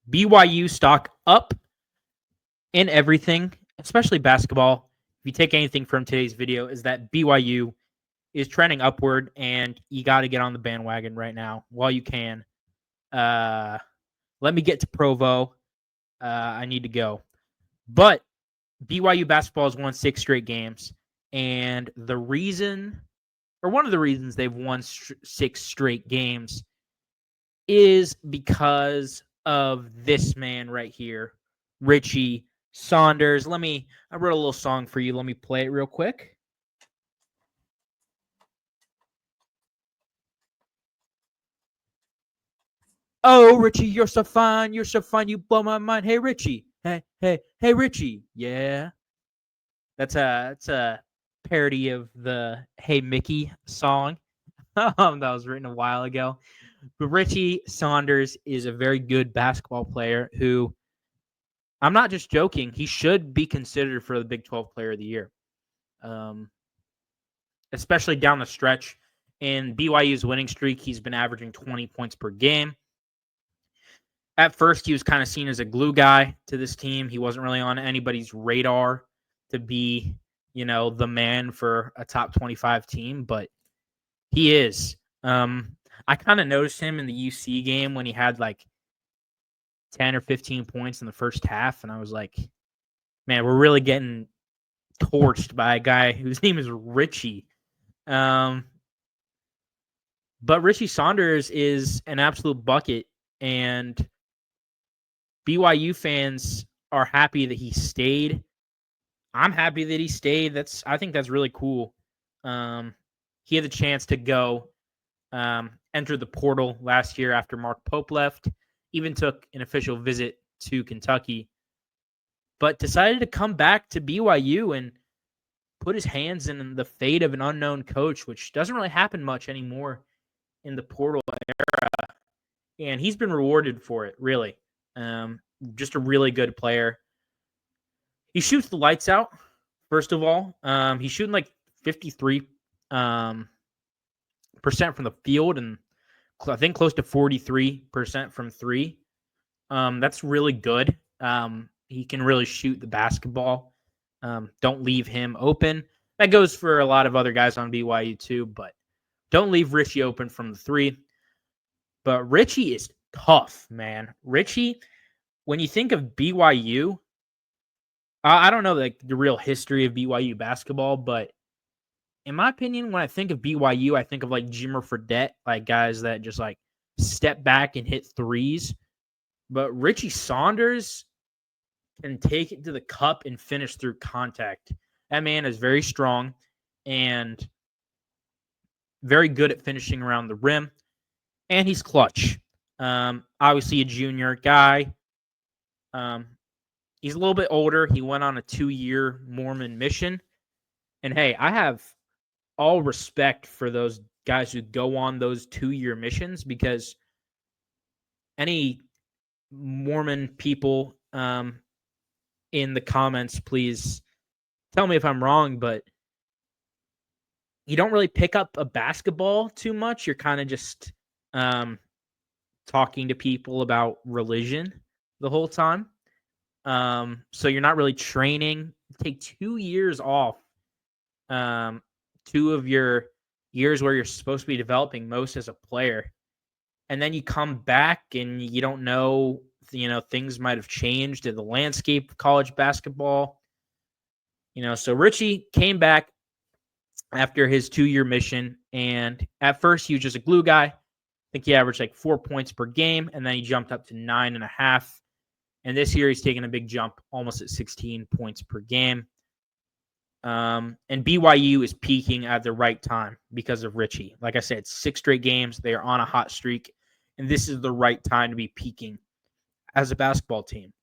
BYU stock up in everything, especially basketball. If you take anything from today's video, is that BYU is trending upward, and you got to get on the bandwagon right now while you can. Let me get to Provo. I need to go. But BYU basketball has won 6 straight games, and the reason, or one of the reasons they've won 6 straight games is because of this man right here, Ritchie Saunders. I wrote a little song for you. Let me play it real quick. Oh, Ritchie, you're so fine. You're so fine. You blow my mind. Hey, Ritchie. Hey, Ritchie. Yeah. That's a parody of the Hey Mickey song that was written a while ago. But Ritchie Saunders is a very good basketball player who, I'm not just joking, he should be considered for the Big 12 Player of the Year, especially down the stretch. In BYU's winning streak, he's been averaging 20 points per game. At first, he was kind of seen as a glue guy to this team. He wasn't really on anybody's radar to be, the man for a top 25 team, but he is. I kind of noticed him in the UC game when he had like 10 or 15 points in the first half, and I was like, man, we're really getting torched by a guy whose name is Ritchie. But Ritchie Saunders is an absolute bucket, and BYU fans are happy that he stayed. I'm happy that he stayed. I think that's really cool. He had the chance to go enter the portal last year after Mark Pope left, even took an official visit to Kentucky, but decided to come back to BYU and put his hands in the fate of an unknown coach, which doesn't really happen much anymore in the portal era. And he's been rewarded for it, really. Just a really good player. He shoots the lights out, first of all. He's shooting like 53% from the field, and I think close to 43% from three. That's really good. He can really shoot the basketball. Don't leave him open. That goes for a lot of other guys on BYU too, but don't leave Ritchie open from the three. But Ritchie is tough, man. Ritchie, when you think of BYU, I don't know the real history of BYU basketball, but in my opinion, when I think of BYU, I think of like Jimmer Fredette, like guys that just like step back and hit threes. But Ritchie Saunders can take it to the cup and finish through contact. That man is very strong and very good at finishing around the rim, and he's clutch. Obviously a junior guy. He's a little bit older. He went on a 2-year Mormon mission. And hey, I have all respect for those guys who go on those 2-year missions, because any Mormon people in the comments, please tell me if I'm wrong, but you don't really pick up a basketball too much. You're kind of just talking to people about religion the whole time. So you're not really training. Take 2 years off. 2 of your years where you're supposed to be developing most as a player. And then you come back and you don't know, things might have changed in the landscape of college basketball. So Ritchie came back after his 2-year mission, and at first he was just a glue guy. I think he averaged like 4 points per game, and then he jumped up to 9.5. And this year he's taken a big jump, almost at 16 points per game. And BYU is peaking at the right time because of Ritchie. Like I said, 6 straight games. They are on a hot streak, and this is the right time to be peaking as a basketball team.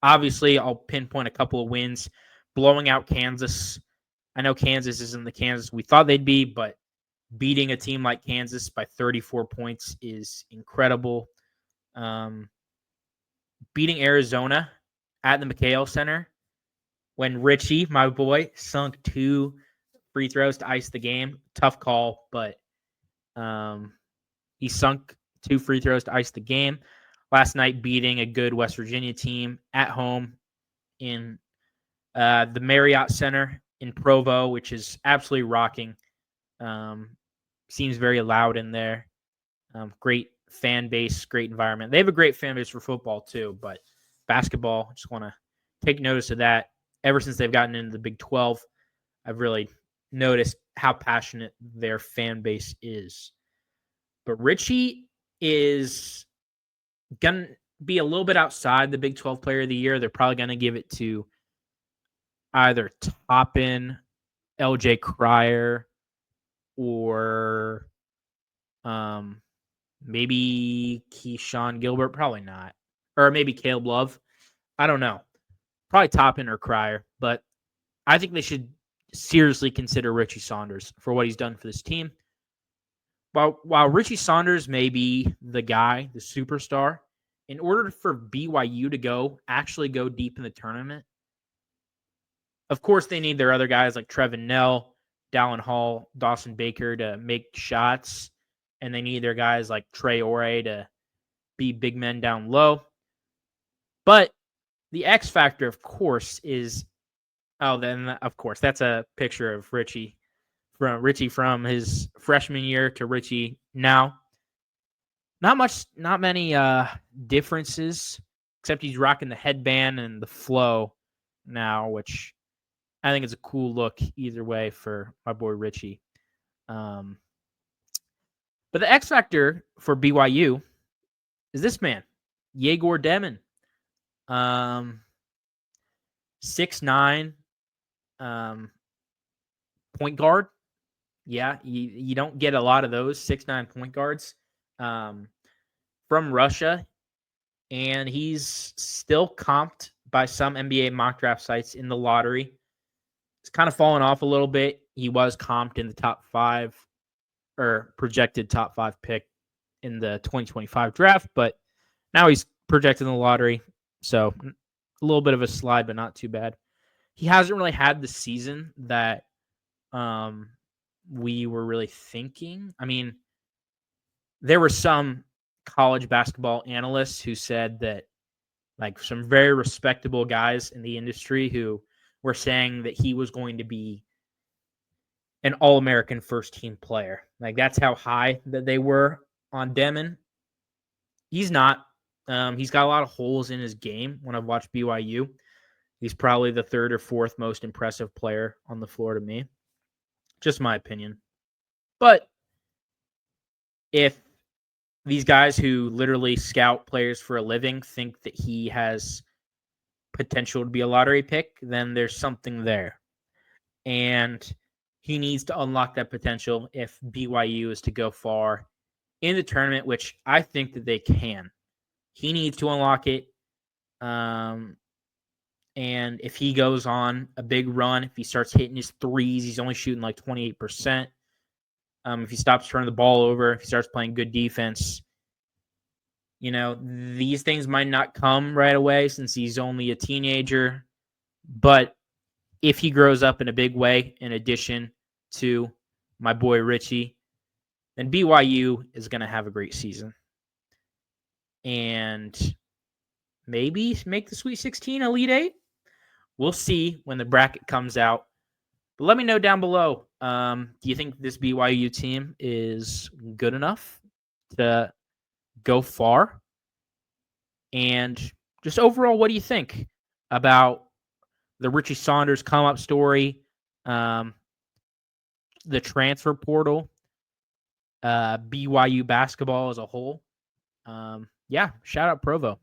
Obviously, I'll pinpoint a couple of wins. Blowing out Kansas. I know Kansas isn't the Kansas we thought they'd be, but beating a team like Kansas by 34 points is incredible. Beating Arizona at the McHale Center when Ritchie, my boy, sunk 2 free throws to ice the game. Tough call, but he sunk 2 free throws to ice the game. last night beating a good West Virginia team at home in the Marriott Center in Provo, which is absolutely rocking. Seems very loud in there. Great fan base, great environment. They have a great fan base for football too, but basketball, just want to take notice of that. Ever since they've gotten into the Big 12, I've really noticed how passionate their fan base is. But Ritchie is going to be a little bit outside the Big 12 Player of the Year. They're probably going to give it to either Toppin, LJ Cryer, or maybe Keyshawn Gilbert. Probably not. Or maybe Caleb Love. I don't know. Probably Toppin or Cryer. But I think they should seriously consider Richie Saunders for what he's done for this team. While Richie Saunders may be the guy, the superstar, in order for BYU to actually go deep in the tournament, of course they need their other guys like Trevin Nell, Dallin Hall, Dawson Baker to make shots, and they need their guys like Trey Ore to be big men down low. But the X factor, of course, is that's a picture of Richie from his freshman year to Richie now. Not many differences, except he's rocking the headband and the flow now, which I think is a cool look either way for my boy Richie. But the X factor for BYU is this man, Yegor Demon. 6'9", point guard. Yeah, you don't get a lot of those 6'9" point guards from Russia, and he's still comped by some NBA mock draft sites in the lottery. It's kind of fallen off a little bit. He was comped in the top 5 or projected top 5 pick in the 2025 draft, but now he's projected in the lottery. So a little bit of a slide, but not too bad. He hasn't really had the season that we were really thinking. I mean, there were some college basketball analysts who said that, like, some very respectable guys in the industry who were saying that he was going to be an All-American first-team player. Like, that's how high that they were on Demon. He's not. He's got a lot of holes in his game. When I've watched BYU, he's probably the 3rd or 4th most impressive player on the floor to me. Just my opinion. But if these guys who literally scout players for a living think that he has potential to be a lottery pick, then there's something there. And he needs to unlock that potential if BYU is to go far in the tournament, which I think that they can. He needs to unlock it. And if he goes on a big run, if he starts hitting his threes, he's only shooting like 28%. If he stops turning the ball over, if he starts playing good defense, these things might not come right away since he's only a teenager. But if he grows up in a big way, in addition to my boy Richie, then BYU is going to have a great season. And maybe make the Sweet 16, Elite 8. We'll see when the bracket comes out. But let me know down below. Do you think this BYU team is good enough to go far? And just overall, what do you think about the Richie Saunders come-up story, the transfer portal, BYU basketball as a whole? Shout out Provo.